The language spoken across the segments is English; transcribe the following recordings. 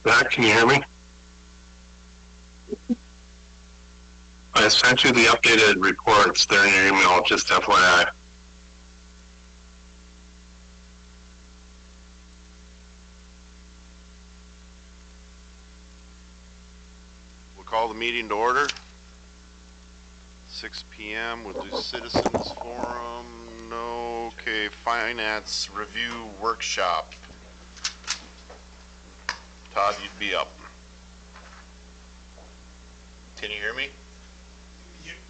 Matt, can you hear me? I sent you the updated reports there in your email, just FYI. We'll call the meeting to order. 6 p.m. We'll do citizens forum. No. Okay, finance review workshop. Todd, you'd be up. Can you hear me?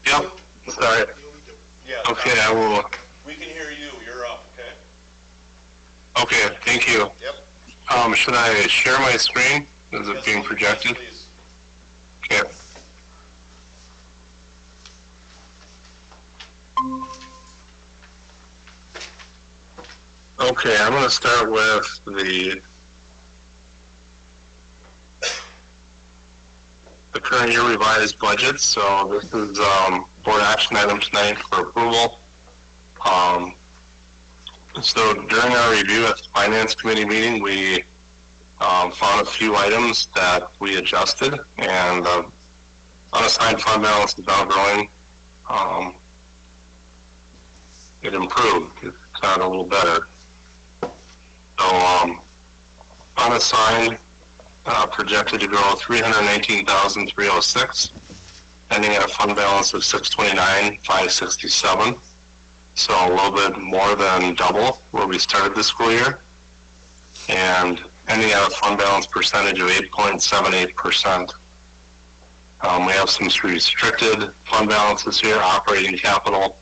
Yep. Sorry. Yeah. Okay, I will. We can hear you. You're up. Okay. Okay, thank you. Yep. Should I share my screen? Is it being projected? Please. Okay. Okay, I'm going to start with the current year revised budget. So this is board action item tonight for approval. So during our review at the Finance Committee meeting, we found a few items that we adjusted, and unassigned fund balance is now growing. It improved. It got a little better. So unassigned projected to grow 319,306, ending at a fund balance of 629,567. So a little bit more than double where we started the school year, and ending at a fund balance percentage of 8.78%. We have some restricted fund balances here. Operating capital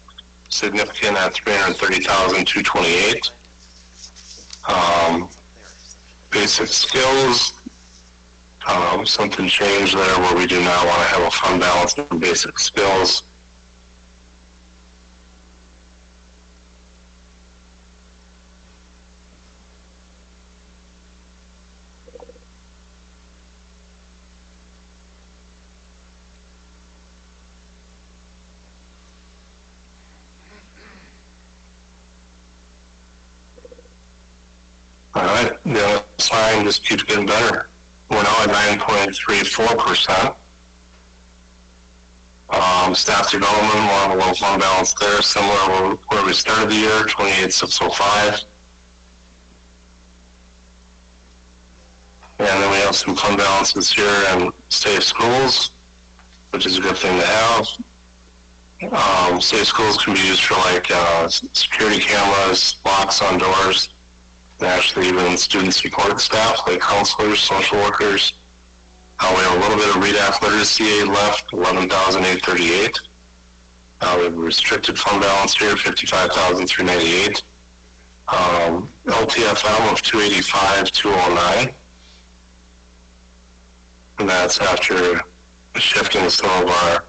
significant at 330,228. Basic skills, something changed there where we do not want to have a fund balance in basic skills. All right, the sign just keeps getting better. We're now at 9.34%. Staff development, we'll have a low fund balance there, similar to where we started the year, 28,605. And then we have some fund balances here in safe schools, which is a good thing to have. Safe schools can be used for like security cameras, locks on doors, and actually even student support staff like counselors, social workers. We have a little bit of read-act literacy aid left, 11,838. We have a restricted fund balance here, 55,398. LTFM of 285,209. And that's after shifting some of our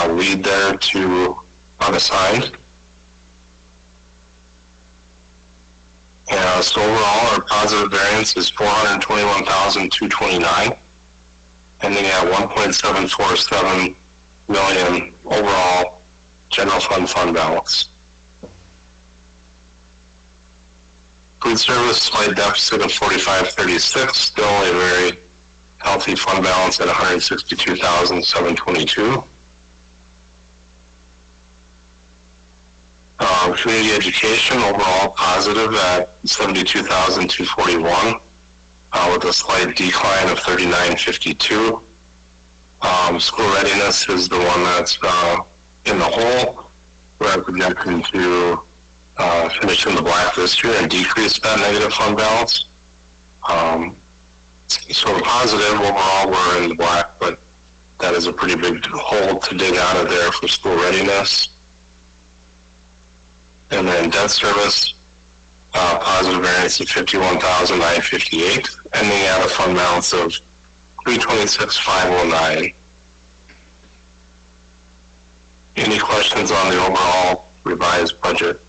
lead there to unassigned. So overall, our positive variance is 421,229, ending at 1.747 million overall general fund balance. Food service, slight deficit of 4536, still a very healthy fund balance at 162,722. Community education, overall positive at 72,241, with a slight decline of 3952. School readiness is the one that's in the hole. We're projecting to finish in the black this year and decrease that negative fund balance. So positive, overall we're in the black, but that is a pretty big hole to dig out of there for school readiness. And then debt service, positive variance of 51,958, ending at a fund balance of 326,509. Any questions on the overall revised budget?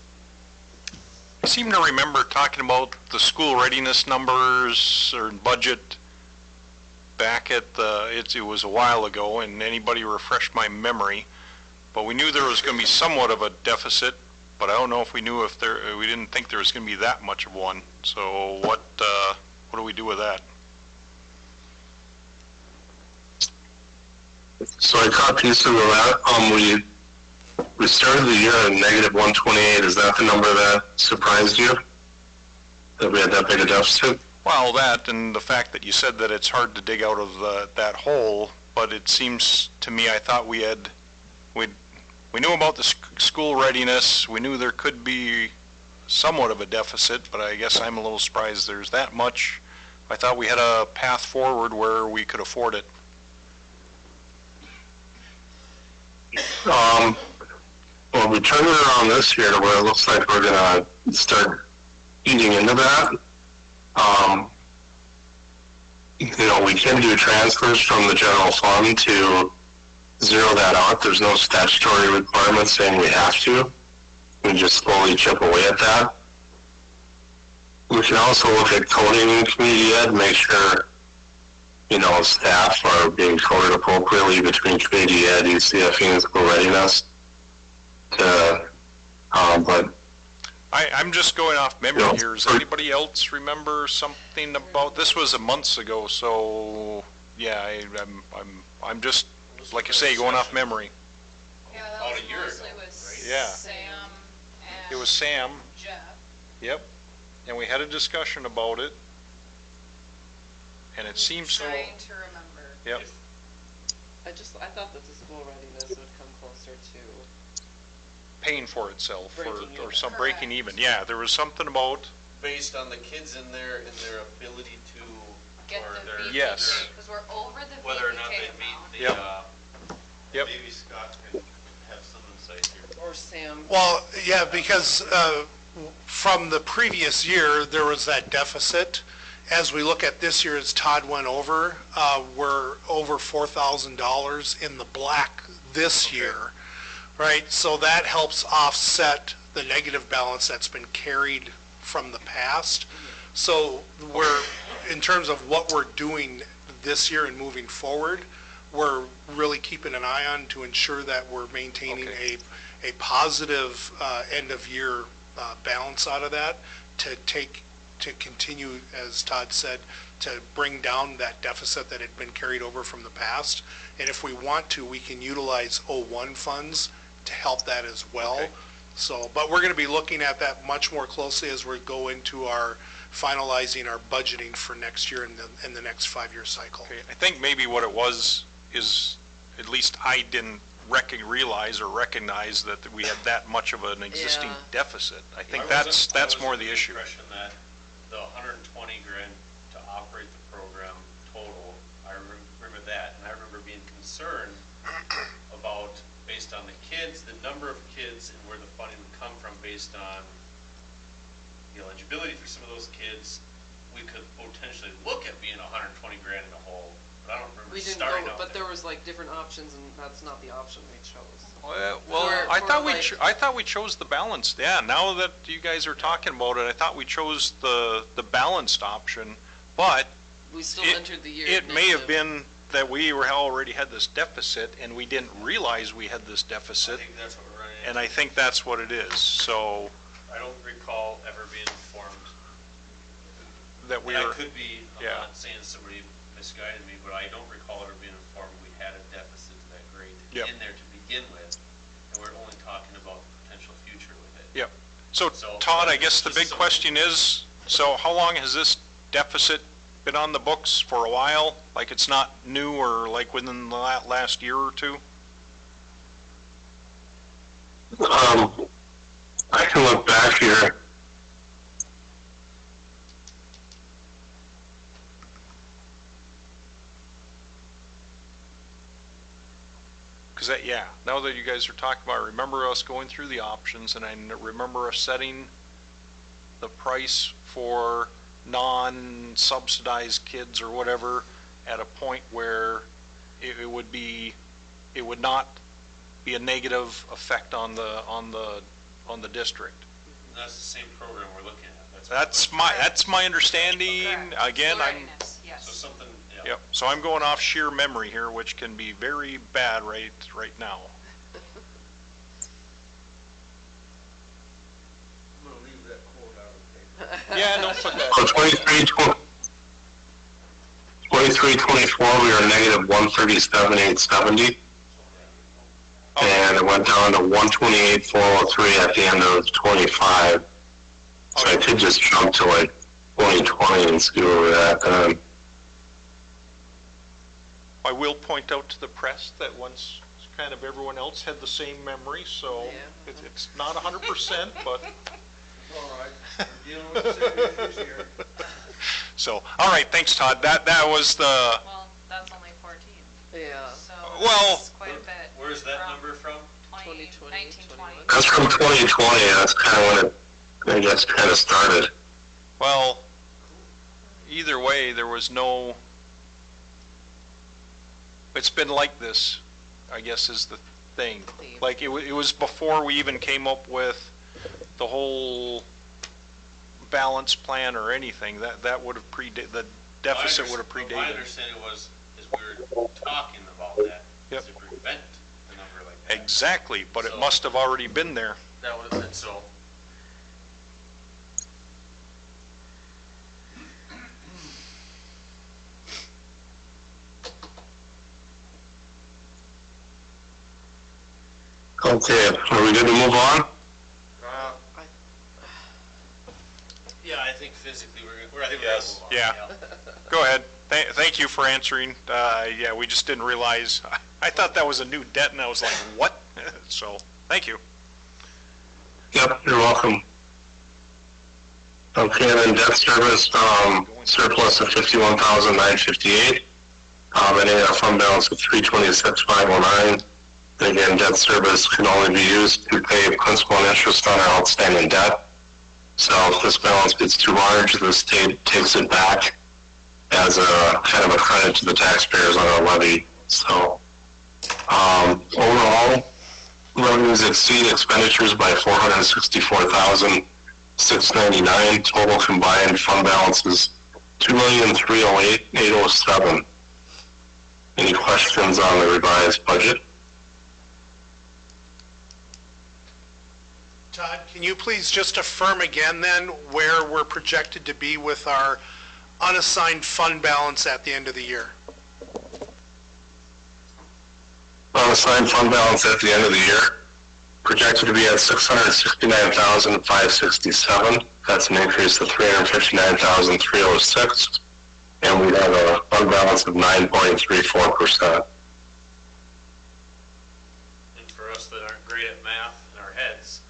I seem to remember talking about the school readiness numbers or budget back at it was a while ago, and anybody refreshed my memory, but we knew there was going to be somewhat of a deficit. But I don't know if we knew we didn't think there was going to be that much of one. So what do we do with that? So I caught pieces of that. We started the year at negative 128. Is that the number that surprised you? That we had that big a deficit? Well, that and the fact that you said that it's hard to dig out of that hole, but it seems to me, I thought we knew about the school readiness, we knew there could be somewhat of a deficit, but I guess I'm a little surprised there's that much. I thought we had a path forward where we could afford it. Well, we turned it around this year to where it looks like we're going to start eating into that. We can do transfers from the general fund to zero that out. There's no statutory requirement saying we have to. We just slowly chip away at that. We can also look at coding in community ed, make sure, staff are being coded appropriately between community ed, ECFE, and school readiness. But I'm just going off memory here. Does anybody else remember something about this? Was a months ago, so yeah, I'm just, like I say, going off memory. Yeah, that was mostly with Sam and It was Sam. Jeff. Yep. And we had a discussion about it. And it seems so. Trying to remember. Yep. I thought that the school readiness would come closer to Paying for itself breaking or even. some breaking even. Yeah, there was something about. Based on the kids in there and their ability to, Get or the their, VPK. Yes. Because we're over the whether or not they VPK meet amount. the, Yep. Yep. maybe Scott can have some insight here. or Sam. Well, yeah, because from the previous year, there was that deficit. As we look at this year, as Todd went over, we're over $4,000 in the black this year, right? So that helps offset the negative balance that's been carried from the past. So we're, in terms of what we're doing this year and moving forward, we're really keeping an eye on to ensure that we're maintaining Okay. a positive end of year balance out of that to continue, as Todd said, to bring down that deficit that had been carried over from the past. And if we want to, we can utilize 01 funds to help that as well. Okay. So, but we're going to be looking at that much more closely as we go into our finalizing our budgeting for next year and the next 5-year cycle. Okay, I think maybe what it was is, at least I didn't realize or recognize that we had that much of an existing Yeah. deficit. I think I that's was more under the issue. Impression that the 120 grand to operate the program total, I remember that, and I remember being concerned about, based on the kids, the number of kids and where the funding would come from based on the eligibility for some of those kids, we could potentially look at being 120 grand in a hole, but I don't remember We didn't starting go, out but there. there was like different options, and that's not the option we chose. Well, For- I for thought like- I thought we chose the balanced. Yeah, now that you guys are talking about it, I thought we chose the balanced option, but We still It- entered the year. it may have negative. been that we already had this deficit and we didn't realize we had this I deficit, think that's what we're running into. and I think that's what it is. So I don't recall ever being informed. that we And I were, could be, I'm yeah. not saying somebody misguided me, but I don't recall ever being informed we had a deficit to that grade Yep. in there to begin with, and we're only talking about the potential future with it. Yep. So So, Todd, I guess the just big some- question is, so how long has this deficit been on the books? For a while? Like it's not new, or like within the last year or two? I can look back here. Because that, yeah, now that you guys are talking about it, I remember us going through the options, and I remember us setting the price for non-subsidized kids or whatever at a point where it would not be a negative effect on the district. And that's the same program we're looking at. That's my understanding. Correct. Again, School I'm, readiness, So yes. something, yeah. yep, so I'm going off sheer memory here, which can be very bad right now. I'm gonna leave that quote out of the paper. Yeah, don't put that. So 23, 23-24, we were negative 137,870. And it went down to 128,403 at the end of 25. So I could just jump to like 2020 and see where we're at then. I will point out to the press that once kind of everyone else had the same memory, so Yeah. it's not 100%, but. All right, we're dealing with the same issues here. So, all right, thanks, Todd. That was the, Well, that's only 14, Yeah. so Well- that's quite a bit. Where's that from number from? 2020, 1920. That's from 2020. That's kind of when it, I guess, kind of started. well, either way, there was no, it's been like this, I guess is the thing. Like, it was before we even came up with the whole balance plan or anything. That would have the deficit would have My predated. understanding was, is we were talking about that. Yep. To prevent a number like that. Exactly, but it So- must have already been there. That was it, so. Okay, are we good to move on? Yeah, I think physically I think Yes. we're gonna move on. Yeah. Go ahead. Thank you for answering. Yeah, we just didn't realize. I thought that was a new debt, and I was like, what? So, thank you. Yep, you're welcome. Okay, and then debt service, surplus of 51,958. And a fund balance of 326,509. And again, debt service can only be used to pay principal and interest on our outstanding debt. So if this balance gets too large, the state takes it back as a kind of a credit to the taxpayers on our levy. So overall, revenues exceed expenditures by 464,699. Total combined fund balance is 2,308,807. Any questions on the revised budget? Todd, can you please just affirm again then where we're projected to be with our unassigned fund balance at the end of the year? Unassigned fund balance at the end of the year, projected to be at 669,567. That's an increase of 359,306. And we have a fund balance of 9.34%. And for us that aren't great at math in our heads,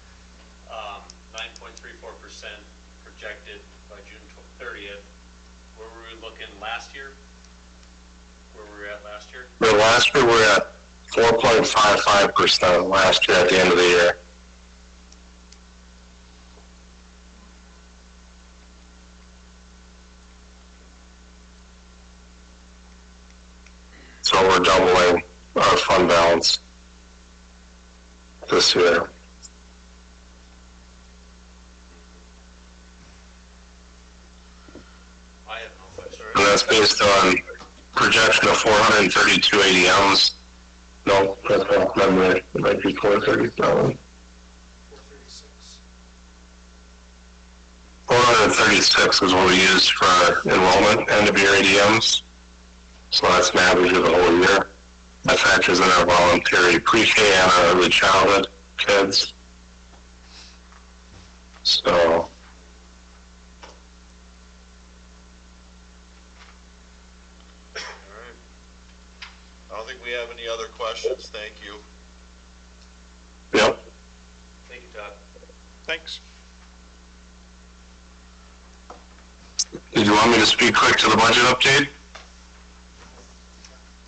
9.34% projected by June 30th. Where were we looking last year? Where were we at last year? But last year we were at 4.55% last year at the end of the year. So we're doubling our fund balance this year. I have no question. And that's based on projection of 432 ADMs. No, that's not memory. It might be 437. 436. 436 is what we used for our enrollment end of year ADMs. So that's an average of the whole year. That factors in our voluntary pre-K and our early childhood kids. So, All right. I don't think we have any other questions. Thank you. yep. Thank you, Todd. Thanks. Did you want me to speak quick to the budget update?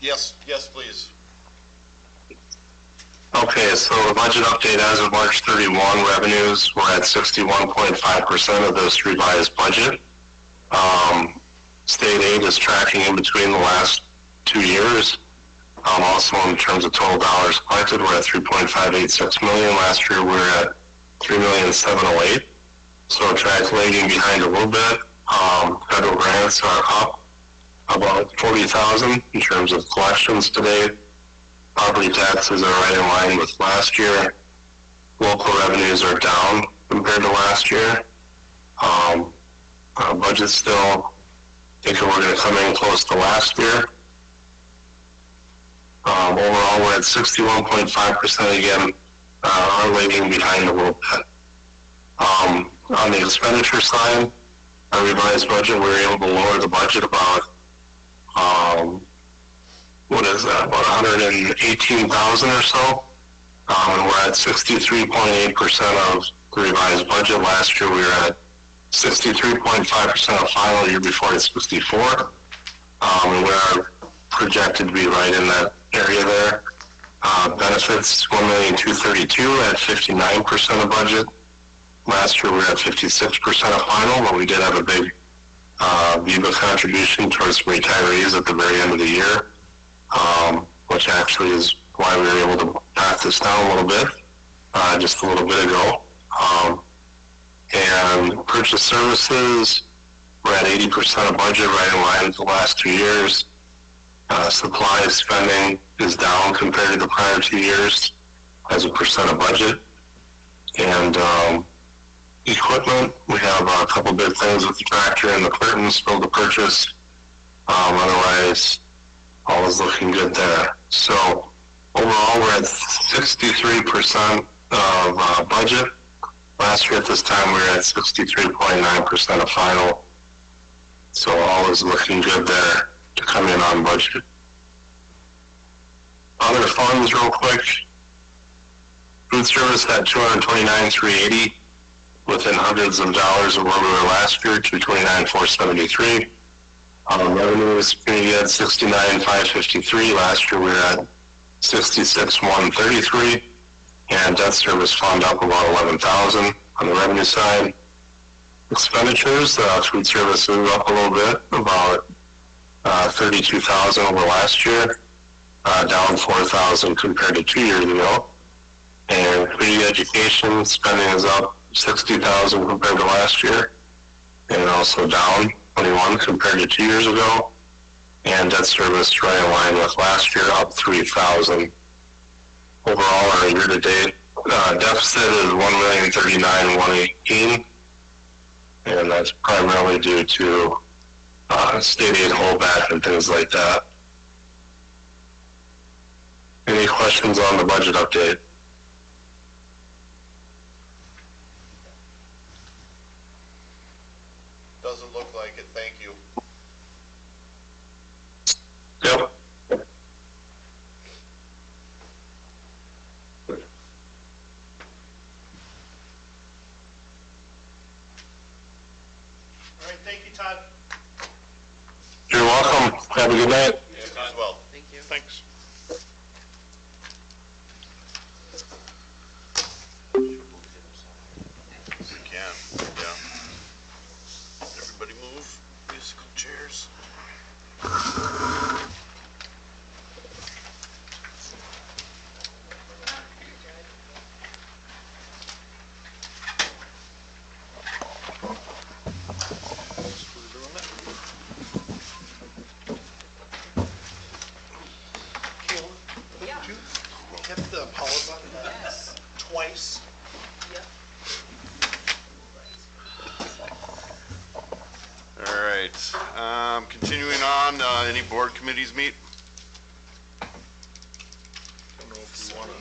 Yes, please. Okay, so the budget update as of March 31, revenues were at 61.5% of this revised budget. State aid is tracking in between the last 2 years. Also, in terms of total dollars collected, we're at 3.586 million. Last year, we were at 3,708,000. So track lagging behind a little bit. Federal grants are up about 40,000 in terms of collections to date. Property taxes are right in line with last year. Local revenues are down compared to last year. Budget's still Thinking we're going to come in close to last year. Overall, we're at 61.5% again, are lagging behind a little bit. On the expenditure side, our revised budget, we were able to lower the budget about, what is that, about 118,000 or so. And we're at 63.8% of the revised budget. Last year, we were at 63.5% of final, year before at 64. And we are projected to be right in that area there. Benefits, $1,232,000 at 59% of budget. Last year we were at 56% of final, but we did have a big VIVA contribution towards retirees at the very end of the year, which actually is why we were able to knock this down a little bit, just a little bit ago. And purchase services, we're at 80% of budget, right in line with the last 2 years. Supply spending is down compared to the prior 2 years as a percent of budget. And equipment, we have a couple big things with the tractor and the curtains still to purchase. Otherwise, all is looking good there. So overall, we're at 63% of budget. Last year at this time, we were at 63.9% of final. So all is looking good there to come in on budget. Other funds real quick. Food service had $229,380 within hundreds of dollars of where we were last year, $229,473. Revenue was pretty good, $69,553. Last year we were at $66,133. And debt service fund up about $11,000 on the revenue side. Expenditures, food service moved up a little bit, about $32,000 over last year, down $4,000 compared to 2 years ago. And community education spending is up $60,000 compared to last year, and also down 21 compared to 2 years ago. And debt service right in line with last year, up $3,000. Overall, our year-to-date deficit is $1,039,118, and that's primarily due to state aid holdback and things like that. Any questions on the budget update? Doesn't look like it, thank you. Yep. All right, thank you, Todd. You're welcome. Have a good night. You as well. Thank you. Thanks. We can, yeah. Everybody move, musical chairs. Kayla, did you hit the power button twice? Yep. All right, continuing on, any board committees meet? I don't know if we want to.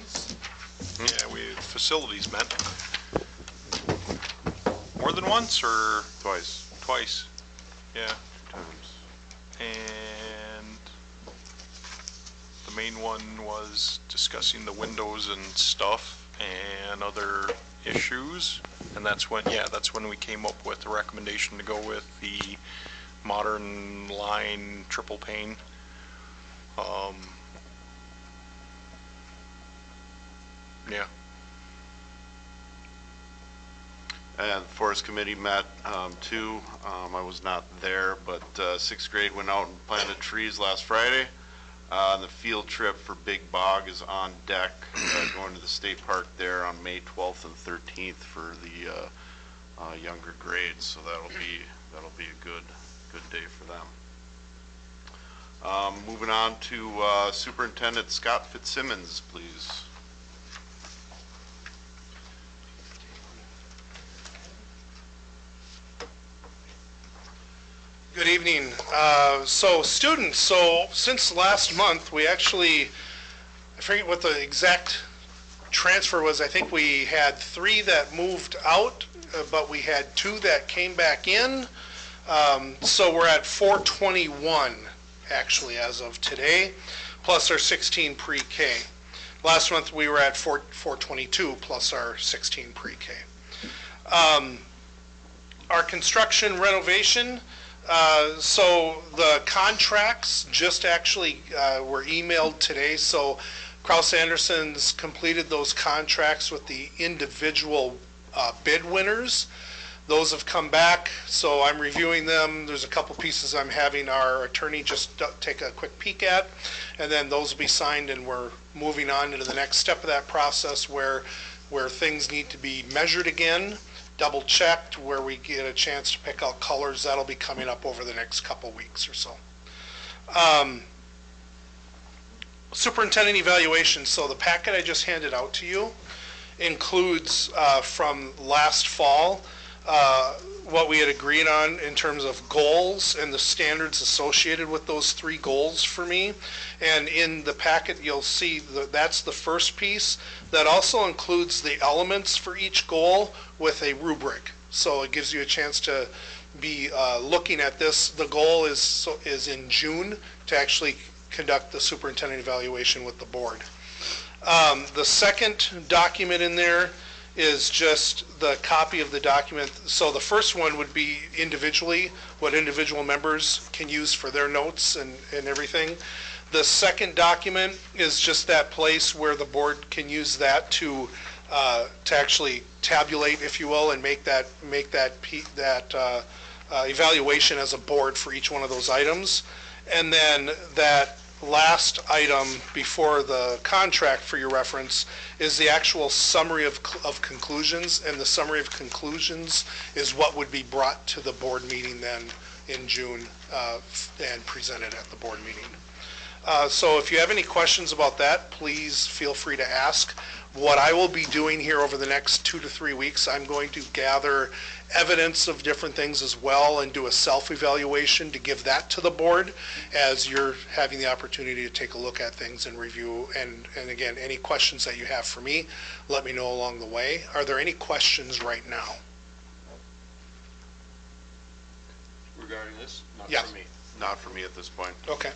Yeah, facilities met. More than once or Twice. twice? Yeah. Times. And the main one was discussing the windows and stuff and other issues. And that's when we came up with the recommendation to go with the modern line triple pane. Yeah. And the Forest Committee met too. I was not there, but 6th grade went out and planted trees last Friday. The field trip for Big Bog is on deck, going to the state park there on May 12th and 13th for the younger grades. So that'll be a good day for them. Moving on to Superintendent Scott Fitzsimmons, please. Good evening. So students, since last month, we actually, I forget what the exact transfer was. I think we had 3 that moved out, but we had 2 that came back in. So we're at 421 actually as of today, plus our 16 pre-K. Last month we were at 422 plus our 16 pre-K. Our construction renovation, so the contracts just actually were emailed today. So Kraus Anderson's completed those contracts with the individual bid winners. Those have come back, so I'm reviewing them. There's a couple pieces I'm having our attorney just take a quick peek at, and then those will be signed, and we're moving on into the next step of that process where things need to be measured again, double checked, where we get a chance to pick out colors. That'll be coming up over the next couple weeks or so. Superintendent evaluation. So the packet I just handed out to you includes from last fall what we had agreed on in terms of goals and the standards associated with those 3 goals for me. And in the packet, you'll see that's the first piece. That also includes the elements for each goal with a rubric. So it gives you a chance to be looking at this. The goal is in June to actually conduct the superintendent evaluation with the board. The second document in there is just the copy of the document. So the first one would be individually, what individual members can use for their notes and everything. The second document is just that place where the board can use that to actually tabulate, if you will, and make that evaluation as a board for each one of those items. And then that last item before the contract for your reference is the actual summary of conclusions, and the summary of conclusions is what would be brought to the board meeting then in June and presented at the board meeting. So if you have any questions about that, please feel free to ask. What I will be doing here over the next 2 to 3 weeks, I'm going to gather evidence of different things as well and do a self-evaluation to give that to the board as you're having the opportunity to take a look at things and review. And again, any questions that you have for me, let me know along the way. Are there any questions right now? Regarding this? Not Yeah. for me. Not for me at this point. Okay.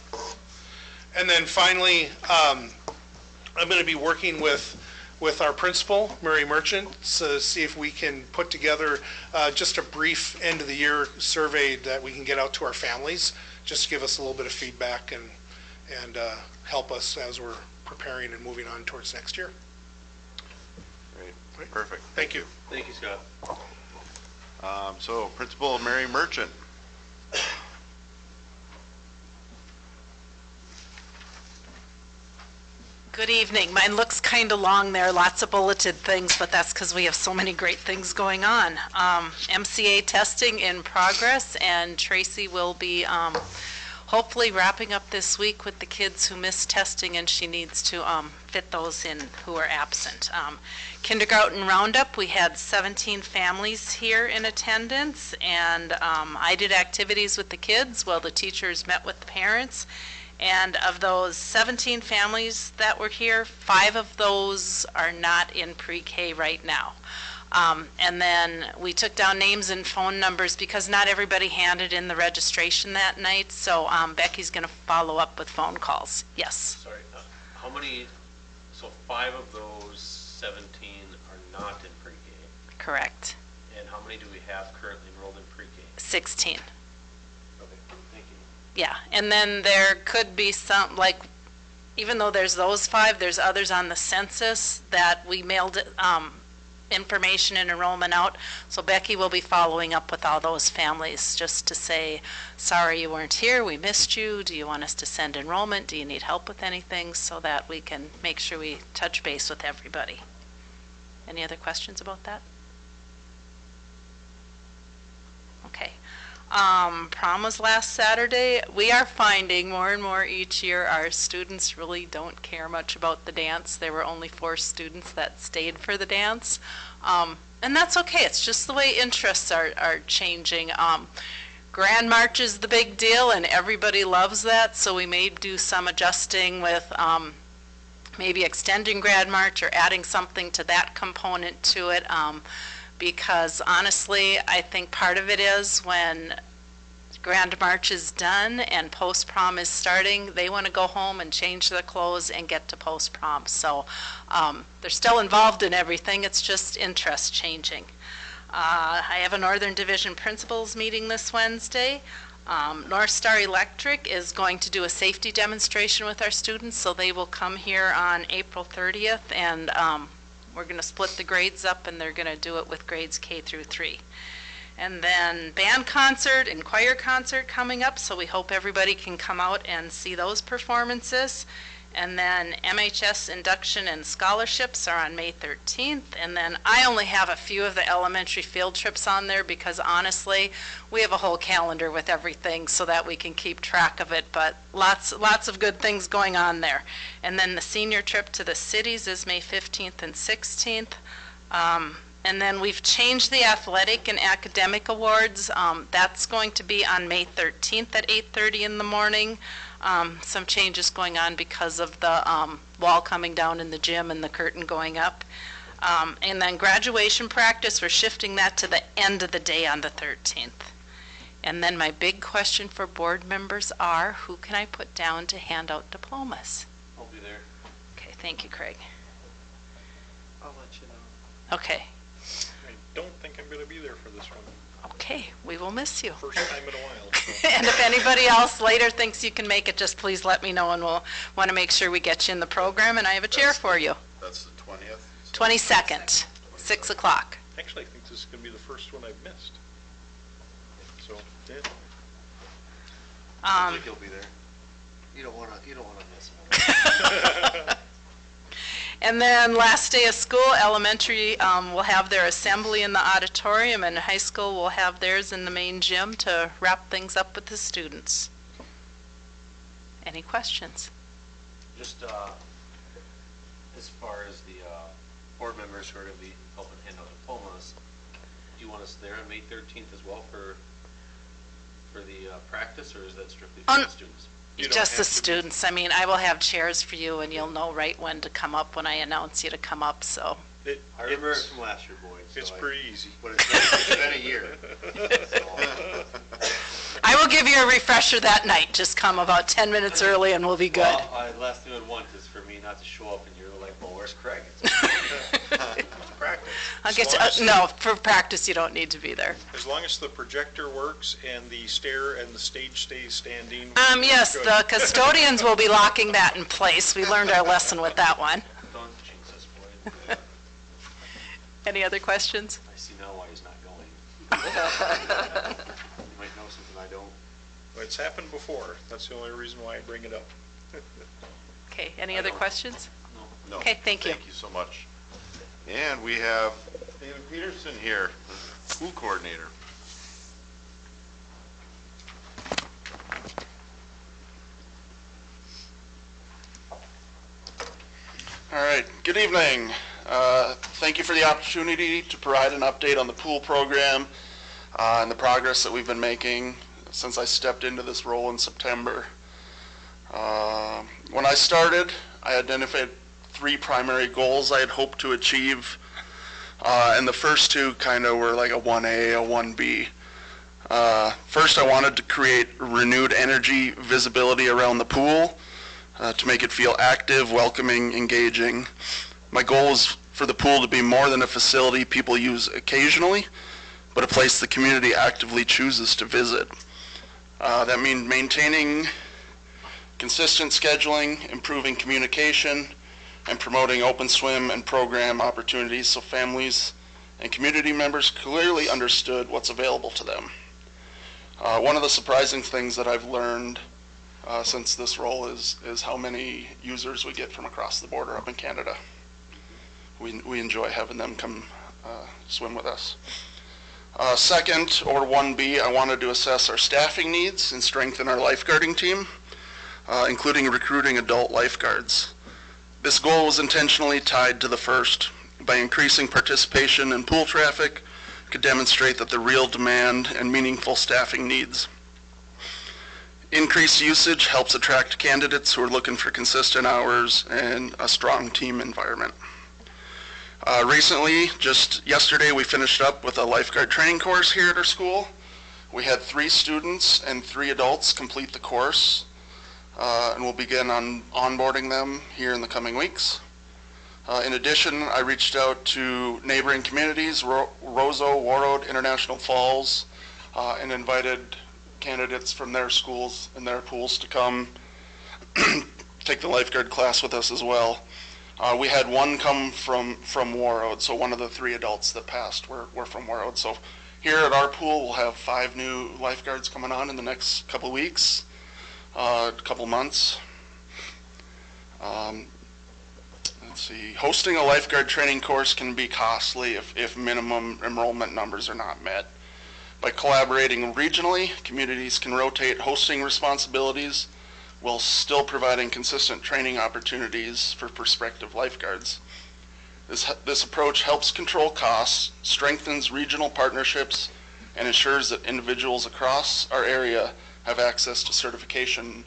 And then finally, I'm going to be working with our principal, Mary Merchant, to see if we can put together just a brief end of the year survey that we can get out to our families, just to give us a little bit of feedback and help us as we're preparing and moving on towards next year. Great. Perfect. Thank you. Thank you, Scott. So Principal Mary Merchant. Good evening. Mine looks kind of long there, lots of bulleted things, but that's because we have so many great things going on. MCA testing in progress, and Tracy will be hopefully wrapping up this week with the kids who missed testing, and she needs to fit those in who are absent. Kindergarten roundup, we had 17 families here in attendance, and I did activities with the kids while the teachers met with the parents. And of those 17 families that were here, 5 of those are not in pre-K right now. And then we took down names and phone numbers because not everybody handed in the registration that night. So Becky's going to follow up with phone calls. Yes. Sorry, how many, so 5 of those 17 are not in pre-K? Correct. And how many do we have currently enrolled in pre-K? 16. Okay, thank you. Yeah, and then there could be some, like, even though there's those 5, there's others on the census that we mailed information and enrollment out. So Becky will be following up with all those families just to say, sorry you weren't here, we missed you, do you want us to send enrollment, do you need help with anything, so that we can make sure we touch base with everybody. Any other questions about that? Okay. Prom was last Saturday. We are finding more and more each year our students really don't care much about the dance. There were only 4 students that stayed for the dance. And that's okay. It's just the way interests are changing. Grand March is the big deal, and everybody loves that, so we may do some adjusting with maybe extending Grand March or adding something to that component to it, because honestly, I think part of it is when Grand March is done and post-prom is starting, they want to go home and change their clothes and get to post-prom. So they're still involved in everything, it's just interest changing. I have a Northern Division Principals meeting this Wednesday. North Star Electric is going to do a safety demonstration with our students, so they will come here on April 30th, and we're going to split the grades up, and they're going to do it with grades K through 3. And then band concert and choir concert coming up, so we hope everybody can come out and see those performances. And then MHS induction and scholarships are on May 13th. And then I only have a few of the elementary field trips on there because honestly, we have a whole calendar with everything so that we can keep track of it. But lots of good things going on there. And then the senior trip to the cities is May 15th and 16th. And then we've changed the athletic and academic awards. That's going to be on May 13th at 8:30 in the morning. Some changes going on because of the wall coming down in the gym and the curtain going up. And then graduation practice, we're shifting that to the end of the day on the 13th. And then my big question for board members are, who can I put down to hand out diplomas? I'll be there. Okay, thank you, Craig. I'll let you know. Okay. I don't think I'm going to be there for this one. Okay, we will miss you. First time in a while. So. And if anybody else later thinks you can make it, just please let me know, and we'll want to make sure we get you in the program, and I have a chair for you. That's the 20th? 22nd, 6 o'clock. Actually, I think this is going to be the first one I've missed. So, yeah. I think you'll be there. You don't wanna miss it. And then last day of school, elementary will have their assembly in the auditorium, and high school will have theirs in the main gym to wrap things up with the students. Any questions? Just as far as the board members who are going to be helping hand out diplomas, do you want us there on May 13th as well for the practice, or is that strictly for the students? Just the students. I mean, I will have chairs for you, and you'll know right when to come up when I announce you to come up, so. I remember it from last year, Boyd. It's pretty easy. But it's been a year. I will give you a refresher that night. Just come about 10 minutes early and we'll be good. Well, last thing I'd want is for me not to show up and you're like, well, where's Craig? It's practice. I'll get you, no, for practice you don't need to be there. As long as the projector works and the stair and the stage stays standing. Yes, the custodians will be locking that in place. We learned our lesson with that one. Don't jinx us, Boyd. Any other questions? I see now why he's not going. You might know something I don't. Well, it's happened before. That's the only reason why I bring it up. Okay, any other questions? No. Okay, thank you. Thank you so much. And we have David Peterson here, the school coordinator. All right, good evening. Thank you for the opportunity to provide an update on the pool program and the progress that we've been making since I stepped into this role in September. When I started, I identified 3 primary goals I had hoped to achieve, and the first 2 kind of were like a 1A, a 1B. First, I wanted to create renewed energy visibility around the pool to make it feel active, welcoming, engaging. My goal is for the pool to be more than a facility people use occasionally, but a place the community actively chooses to visit. That means maintaining consistent scheduling, improving communication, and promoting open swim and program opportunities so families and community members clearly understood what's available to them. One of the surprising things that I've learned since this role is how many users we get from across the border up in Canada. We enjoy having them come swim with us. Second, or 1B, I wanted to assess our staffing needs and strengthen our lifeguarding team, including recruiting adult lifeguards. This goal was intentionally tied to the first by increasing participation in pool traffic, could demonstrate that the real demand and meaningful staffing needs. Increased usage helps attract candidates who are looking for consistent hours and a strong team environment. Recently, just yesterday, we finished up with a lifeguard training course here at our school. We had 3 students and 3 adults complete the course, and we'll begin onboarding them here in the coming weeks. In addition, I reached out to neighboring communities, Roseau, Warroad, International Falls, and invited candidates from their schools and their pools to come take the lifeguard class with us as well. We had one come from Warroad, so one of the 3 adults that passed were from Warroad. So here at our pool, we'll have 5 new lifeguards coming on in the next couple weeks, couple months. Let's see, hosting a lifeguard training course can be costly if minimum enrollment numbers are not met. By collaborating regionally, communities can rotate hosting responsibilities while still providing consistent training opportunities for prospective lifeguards. This approach helps control costs, strengthens regional partnerships, and ensures that individuals across our area have access to certification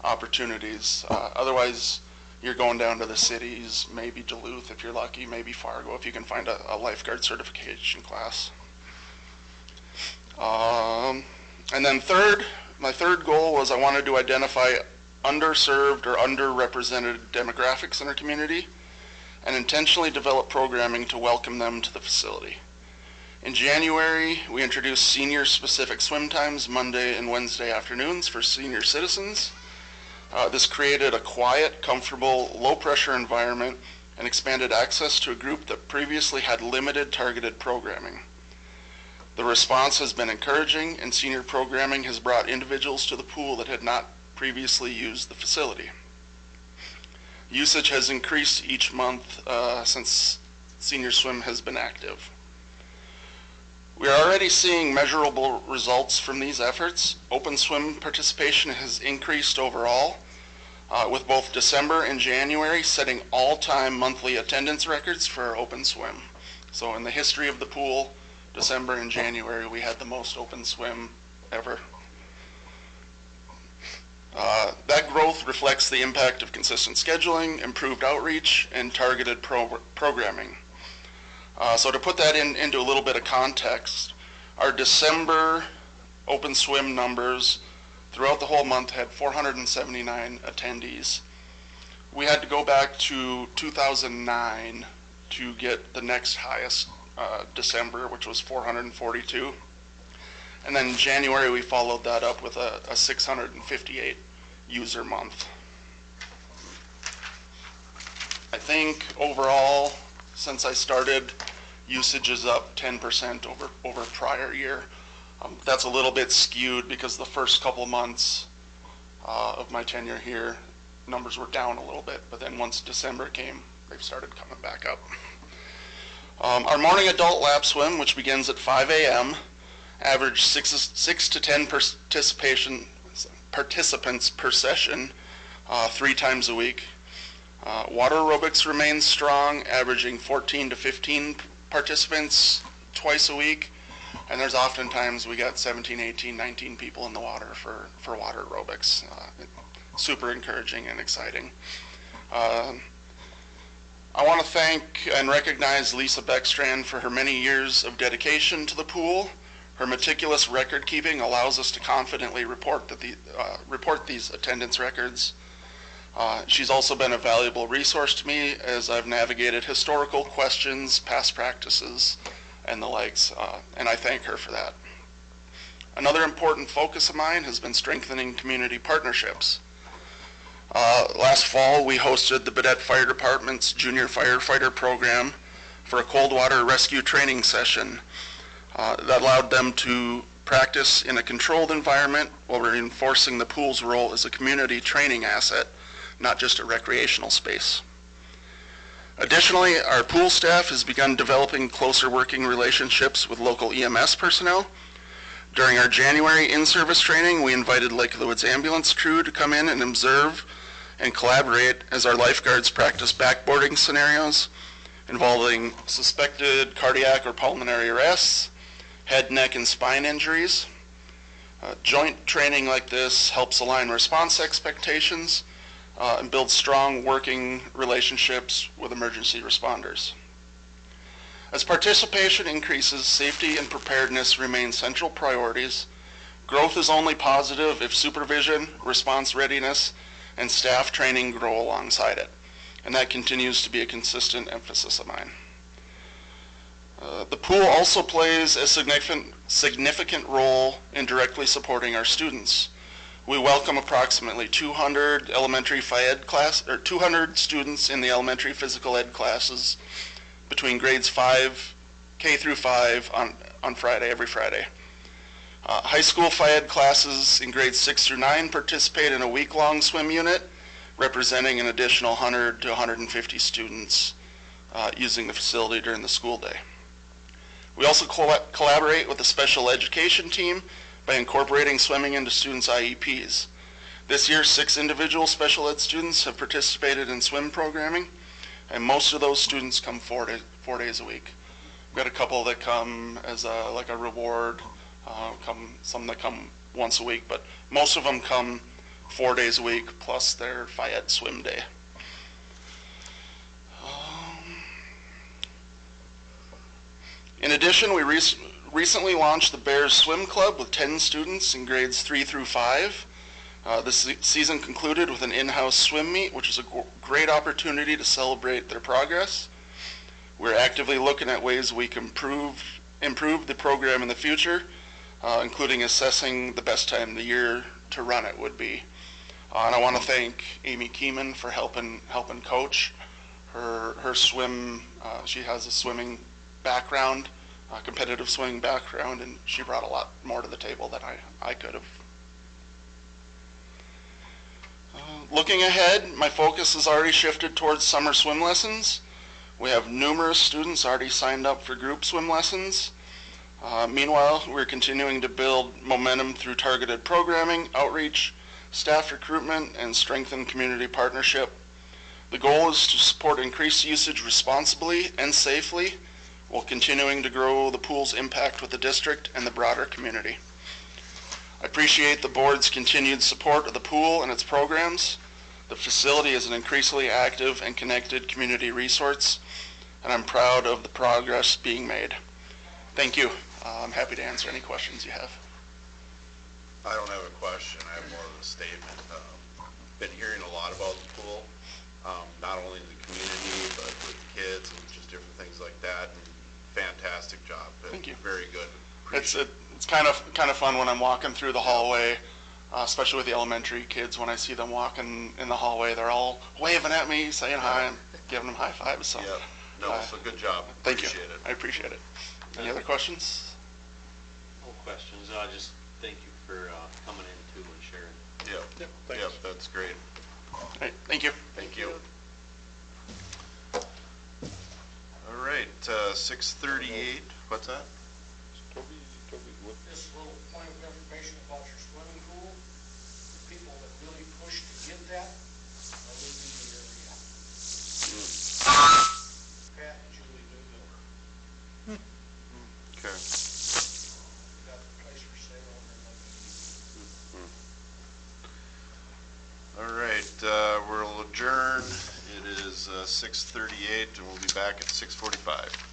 opportunities. Otherwise, you're going down to the cities, maybe Duluth if you're lucky, maybe Fargo if you can find a lifeguard certification class. And then my third goal was I wanted to identify underserved or underrepresented demographics in our community and intentionally develop programming to welcome them to the facility. In January, we introduced senior-specific swim times Monday and Wednesday afternoons for senior citizens. This created a quiet, comfortable, low-pressure environment and expanded access to a group that previously had limited targeted programming. The response has been encouraging, and senior programming has brought individuals to the pool that had not previously used the facility. Usage has increased each month since senior swim has been active. We are already seeing measurable results from these efforts. Open swim participation has increased overall, with both December and January setting all-time monthly attendance records for our open swim. So in the history of the pool, December and January, we had the most open swim ever. That growth reflects the impact of consistent scheduling, improved outreach, and targeted programming. So to put that into a little bit of context, our December open swim numbers throughout the whole month had 479 attendees. We had to go back to 2009 to get the next highest December, which was 442. And then in January, we followed that up with a 658 user month. I think overall, since I started, usage is up 10% over prior year. That's a little bit skewed because the first couple months of my tenure here, numbers were down a little bit, but then once December came, they've started coming back up. Our morning adult lap swim, which begins at 5 a.m., averaged 6 to 10 participants per session 3 times a week. Water aerobics remains strong, averaging 14 to 15 participants twice a week, and there's oftentimes we got 17, 18, 19 people in the water for water aerobics. Super encouraging and exciting. I want to thank and recognize Lisa Beckstrand for her many years of dedication to the pool. Her meticulous record keeping allows us to confidently report these attendance records. She's also been a valuable resource to me as I've navigated historical questions, past practices, and the likes, and I thank her for that. Another important focus of mine has been strengthening community partnerships. Last fall, we hosted the Baudette Fire Department's Junior Firefighter Program for a cold water rescue training session that allowed them to practice in a controlled environment while reinforcing the pool's role as a community training asset, not just a recreational space. Additionally, our pool staff has begun developing closer working relationships with local EMS personnel. During our January in-service training, we invited Lake of the Woods ambulance crew to come in and observe and collaborate as our lifeguards practice backboarding scenarios involving suspected cardiac or pulmonary arrests, head, neck, and spine injuries. Joint training like this helps align response expectations and build strong working relationships with emergency responders. As participation increases, safety and preparedness remain central priorities. Growth is only positive if supervision, response readiness, and staff training grow alongside it. And that continues to be a consistent emphasis of mine. The pool also plays a significant role in directly supporting our students. We welcome approximately 200 elementary 200 students in the elementary physical ed classes between grades 5, K through 5 on Friday, every Friday. High school Phy Ed classes in grades 6 through 9 participate in a week-long swim unit, representing an additional 100 to 150 students using the facility during the school day. We also collaborate with the special education team by incorporating swimming into students' IEPs. This year, 6 individual special ed students have participated in swim programming, and most of those students come 4 days a week. We've got a couple that come as like a reward, some that come once a week, but most of them come 4 days a week plus their Phy Ed swim day. In addition, we recently launched the Bears Swim Club with 10 students in grades 3 through 5. This season concluded with an in-house swim meet, which is a great opportunity to celebrate their progress. We're actively looking at ways we can improve the program in the future, including assessing the best time of the year to run it would be. And I want to thank Amy Keeman for helping coach her swim. She has a swimming background, competitive swimming background, and she brought a lot more to the table than I could have. Looking ahead, my focus has already shifted towards summer swim lessons. We have numerous students already signed up for group swim lessons. Meanwhile, we're continuing to build momentum through targeted programming, outreach, staff recruitment, and strengthen community partnership. The goal is to support increased usage responsibly and safely, while continuing to grow the pool's impact with the district and the broader community. I appreciate the board's continued support of the pool and its programs. The facility is an increasingly active and connected community resource, and I'm proud of the progress being made. Thank you. I'm happy to answer any questions you have. I don't have a question. I have more of a statement. Been hearing a lot about the pool, not only in the community, but with kids and just different things like that. And fantastic job. Thank you. Very good. It's kind of fun when I'm walking through the hallway, especially with the elementary kids. When I see them walking in the hallway, they're all waving at me, saying hi, and giving them high fives. So, yeah. No, so good job. Thank you. Appreciate it. I appreciate it. Any other questions? No questions. I just thank you for coming in too and sharing. Yep. Thanks. Yep, that's great. All right, thank you. Thank you. All right, 6:38. What's that? Just a little point of information about your swimming pool. The people that really push to get that are leaving the area. Pat and Julie Newmiller. Okay. Got the place for sale over in All right, we'll adjourn. It is 6:38, and we'll be back at 6:45.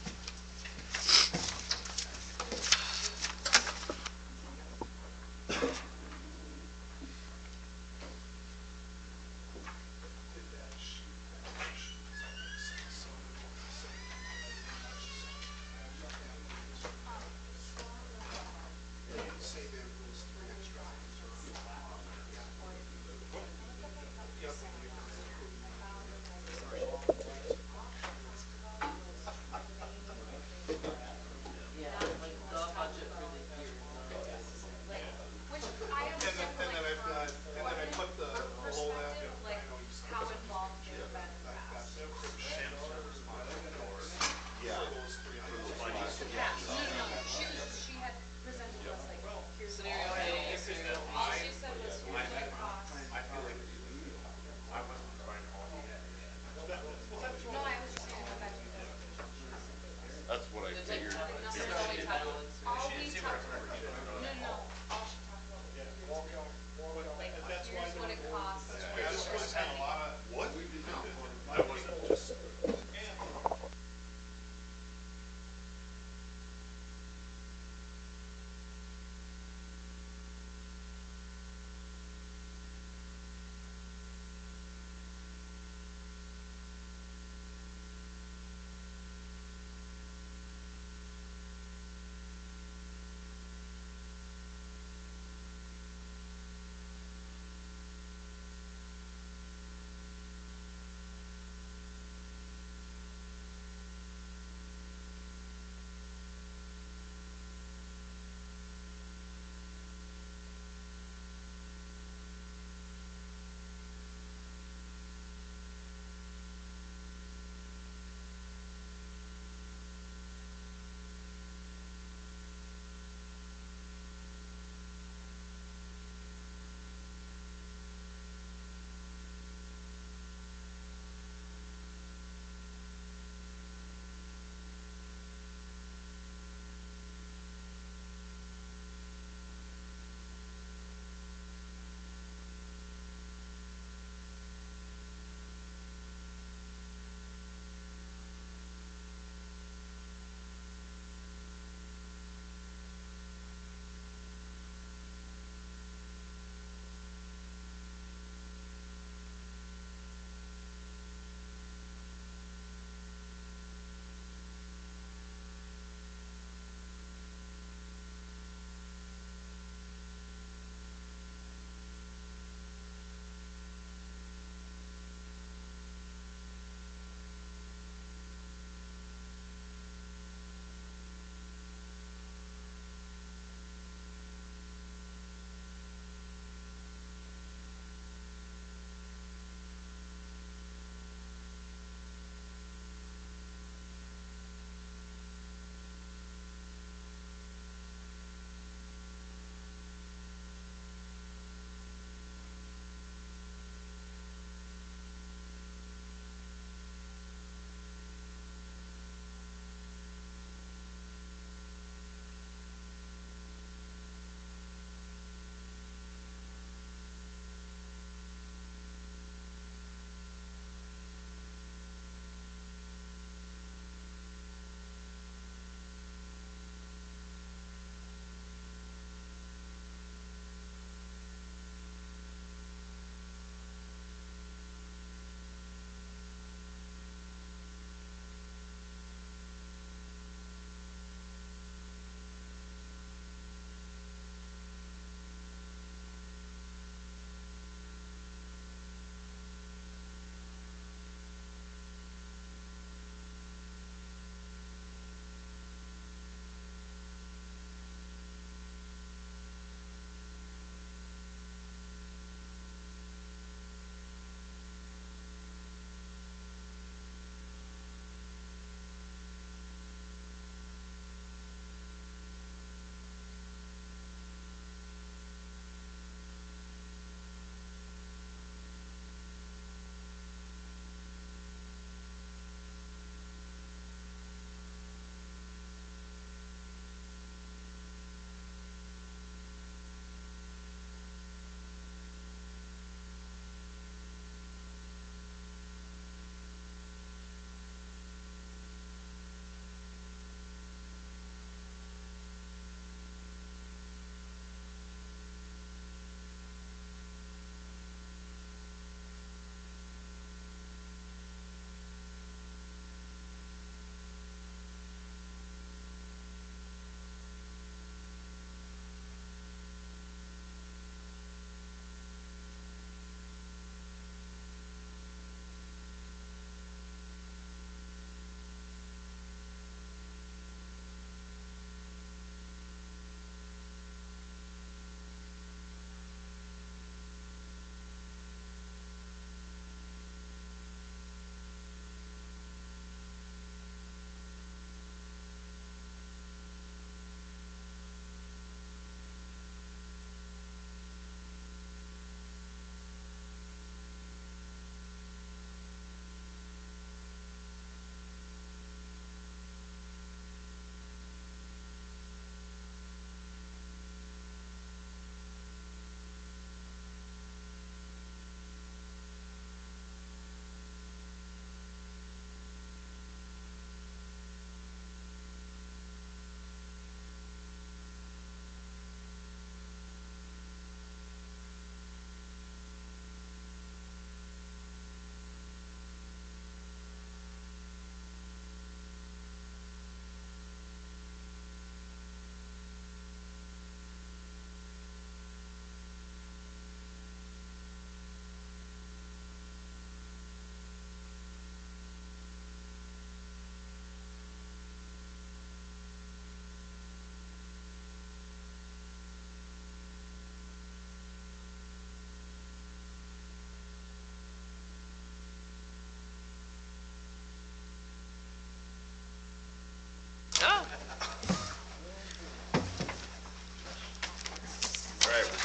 That's why Here's what it costs. What? I wasn't just.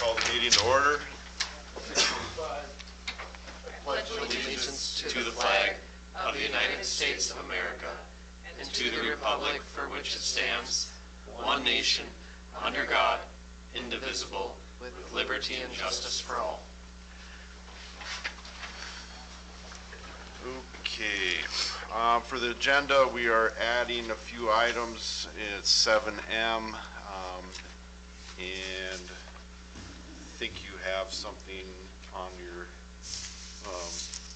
Call the meeting to order. Pledge allegiance to the flag of the United States of America and to the republic for which it stands, one nation, under God, indivisible, with liberty and justice for all. Okay, for the agenda, we are adding a few items. It's 7M, and I think you have something on your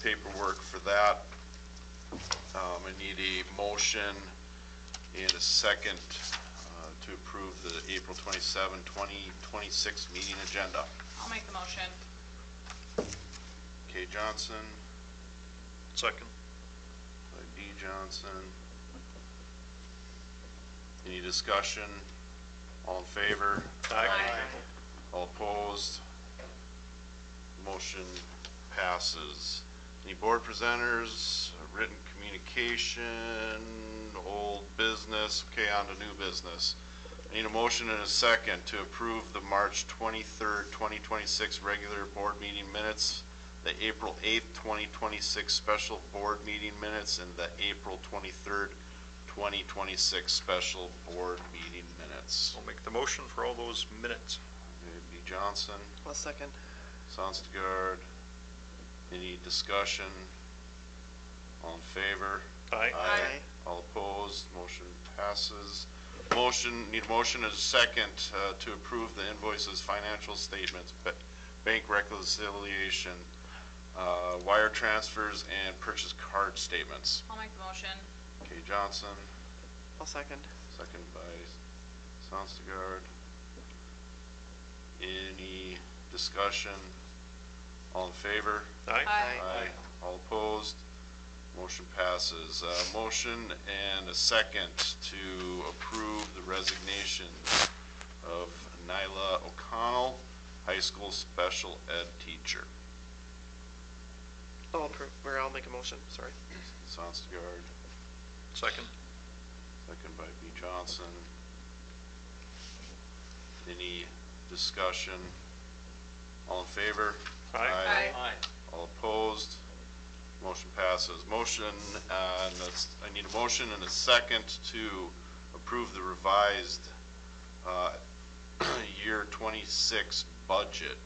paperwork for that. I need a motion and a second to approve the April 27, 2026 meeting agenda. I'll make the motion. Kay Johnson, Second. by B. Johnson. Any discussion? All in favor? Aye. All opposed? Motion passes. Any board presenters, written communication, old business? Okay, on to new business. I need a motion and a second to approve the March 23rd, 2026 regular board meeting minutes, the April 8th, 2026 special board meeting minutes, and the April 23rd, 2026 special board meeting minutes. I'll make the motion for all those minutes. B. Johnson, I'll second. Sonstegard. Any discussion? All in favor? Aye. Aye. All opposed? Motion passes. Need a motion and a second to approve the invoices, financial statements, bank reconciliation, wire transfers, and purchase card statements. I'll make the motion. Kay Johnson, I'll second. second by Sonstegard. Any discussion? All in favor? Aye. Aye. All opposed? Motion passes. Motion and a second to approve the resignation of Nyla O'Connell, high school special ed teacher. I'll approve, or I'll make a motion, sorry. Sonstegard, Second. second by B. Johnson. Any discussion? All in favor? Aye. Aye. All opposed? Motion passes. Motion, I need a motion and a second to approve the revised year 26 budget.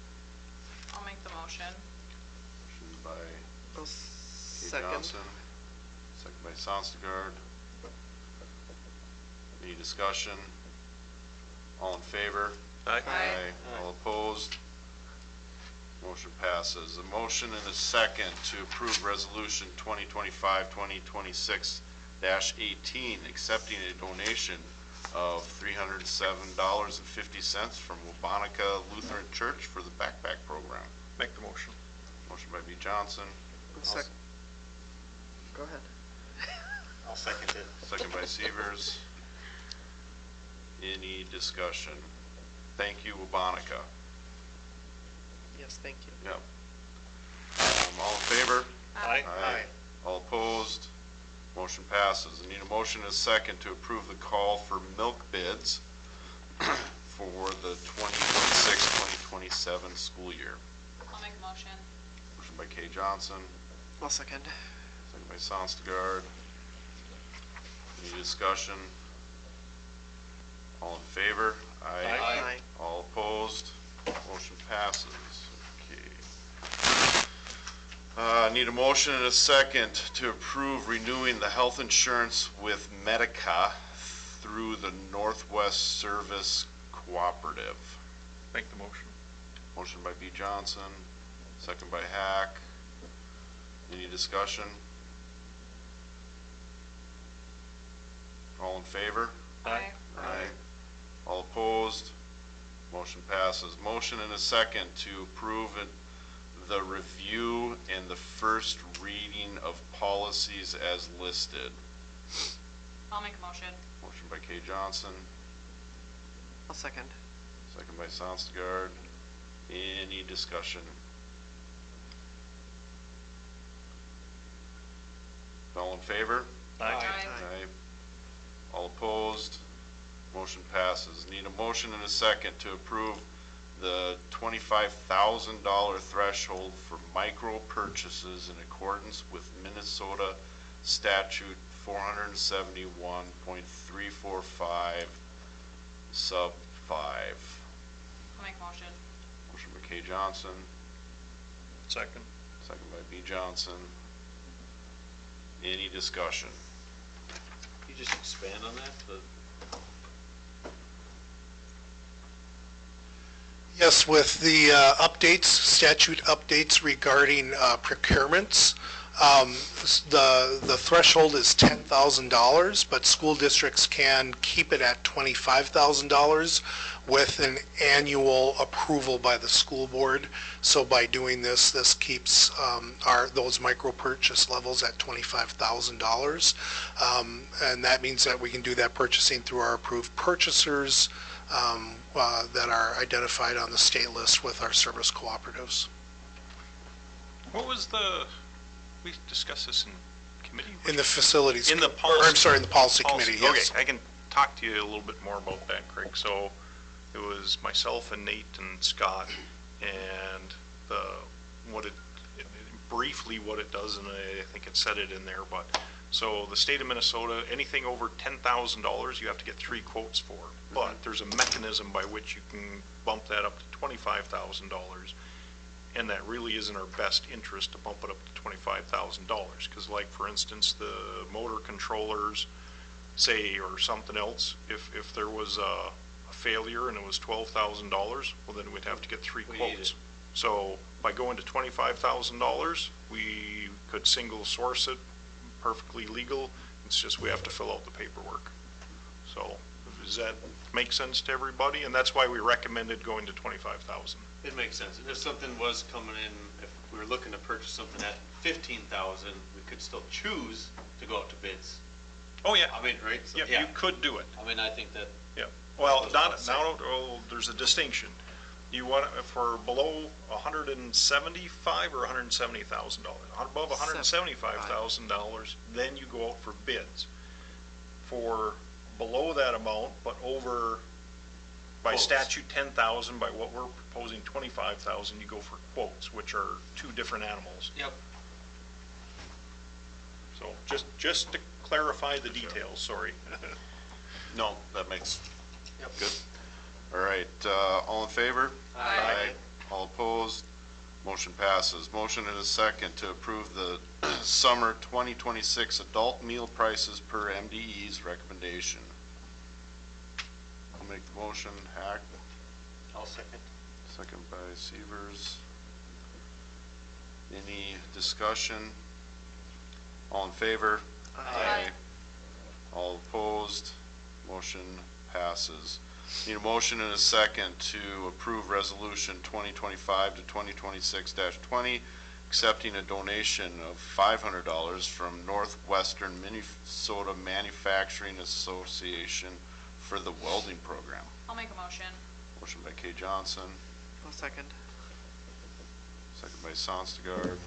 I'll make the motion. Motion by I'll Kay second. Johnson, second by Sonstegard. Any discussion? All in favor? Aye. Aye. All opposed? Motion passes. A motion and a second to approve resolution 2025-2026-18, accepting a donation of $307.50 from Wabonica Lutheran Church for the backpack program. Make the motion. Motion by B. Johnson, Go ahead. I'll second it. second by Severs. Any discussion? Thank you, Wabonica. Yes, thank you. Yep. All in favor? Aye. All opposed? Motion passes. I need a motion and a second to approve the call for milk bids for the 2026-2027 school year. I'll make a motion. Motion by Kay Johnson, I'll second. second by Sonstegard. Any discussion? All in favor? Aye. All opposed? Motion passes. Okay. Need a motion and a second to approve renewing the health insurance with Medica through the Northwest Service Cooperative. Make the motion. Motion by B. Johnson, second by Hack. Any discussion? All in favor? Aye. Aye. All opposed? Motion passes. Motion and a second to approve the review and the first reading of policies as listed. I'll make a motion. Motion by Kay Johnson, I'll second. second by Sonstegard. Any discussion? All in favor? Aye. Aye. All opposed? Motion passes. Need a motion and a second to approve the $25,000 threshold for micro purchases in accordance with Minnesota statute 471.345 sub 5. I'll make a motion. Motion by Kay Johnson, Second. second by B. Johnson. Any discussion? Can you just expand on that? Yes, with the updates, statute updates regarding procurements, the threshold is $10,000, but school districts can keep it at $25,000 with an annual approval by the school board. So by doing this, this keeps those micro purchase levels at $25,000. And that means that we can do that purchasing through our approved purchasers that are identified on the state list with our service cooperatives. What was we discussed this in committee? In the facilities. In the Or, policy. I'm sorry, in the policy committee, yes. Okay, I can talk to you a little bit more about that, Craig. So it was myself and Nate and Scott, and briefly what it does, and I think it said it in there, but so the state of Minnesota, anything over $10,000 you have to get 3 quotes for, but there's a mechanism by which you can bump that up to $25,000, and that really is in our best interest to bump it up to $25,000, because like for instance the motor controllers, say, or something else, if there was a failure and it was $12,000, well then we'd have to get 3 quotes. So by going to $25,000, we could single source it, perfectly legal. It's just we have to fill out the paperwork. So does that make sense to everybody? And that's why we recommended going to $25,000. It makes sense. And if something was coming in, if we were looking to purchase something at $15,000, we could still choose to go out to bids. Oh yeah. I mean, right? So, yeah, you could do it. I mean, I think that. Yeah. Well, there's a distinction. You want it for below $175,000 or $170,000. Above $175,000, then you go out for bids. For below that amount, but over by statute $10,000, by what we're proposing $25,000, you go for quotes, which are 2 different animals. Yep. So just to clarify the details. Sorry. No, that makes good. All right, all in favor? Aye. All opposed? Motion passes. Motion and a second to approve the summer 2026 adult meal prices per MDE's recommendation. I'll make the motion. Hack. I'll second. Second by Severs. Any discussion? All in favor? Aye. All opposed? Motion passes. Need a motion and a second to approve resolution 2025 to 2026-20, accepting a donation of $500 from Northwestern Minnesota Manufacturing Association for the welding program. I'll make a motion. Motion by Kay Johnson, I'll second. second by Sonstegard.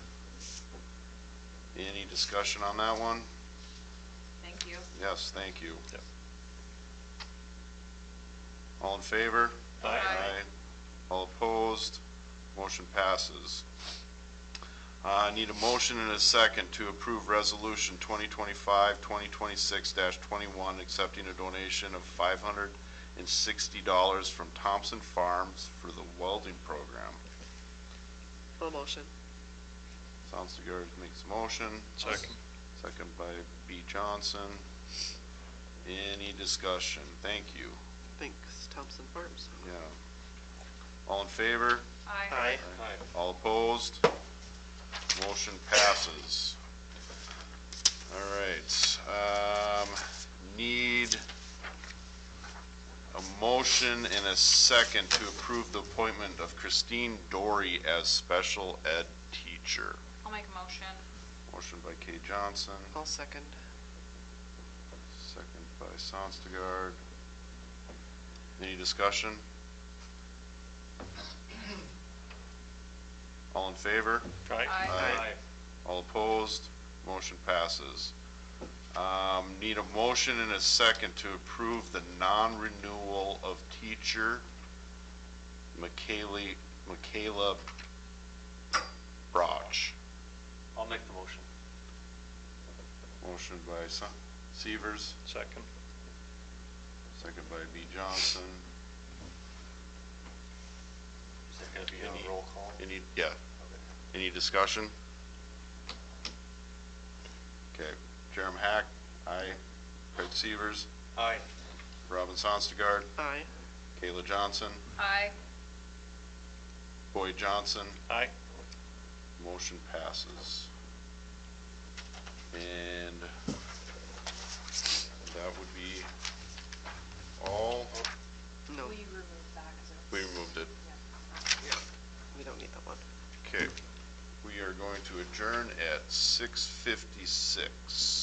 Any discussion on that one? Thank you. Yes, thank you. Yep. All in favor? Aye. All opposed? Motion passes. I need a motion and a second to approve resolution 2025-2026-21, accepting a donation of $560 from Thompson Farms for the welding program. Full motion. Sonstegard makes a motion. Second. Second by B. Johnson. Any discussion? Thank you. Thanks, Thompson Farms. Yeah. All in favor? Aye. All opposed? Motion passes. All right. Need a motion and a second to approve the appointment of Christine Dory as special ed teacher. I'll make a motion. Motion by Kay Johnson, I'll second. second by Sonstegard. Any discussion? All in favor? Aye. All opposed? Motion passes. Need a motion and a second to approve the non-renewal of teacher Michaela Broch. I'll make the motion. Motion by Severs, Second. second by B. Johnson. Is that gonna be Any- a roll call? Any discussion? Okay, Jerem Hack, aye. Craig Severs, Aye. Robin Sonstegard, Aye. Kayla Johnson, Aye. Boyd Johnson, Aye. motion passes. And that would be all. No, We removed that because We removed it. we don't need that one. Okay, we are going to adjourn at 6:56.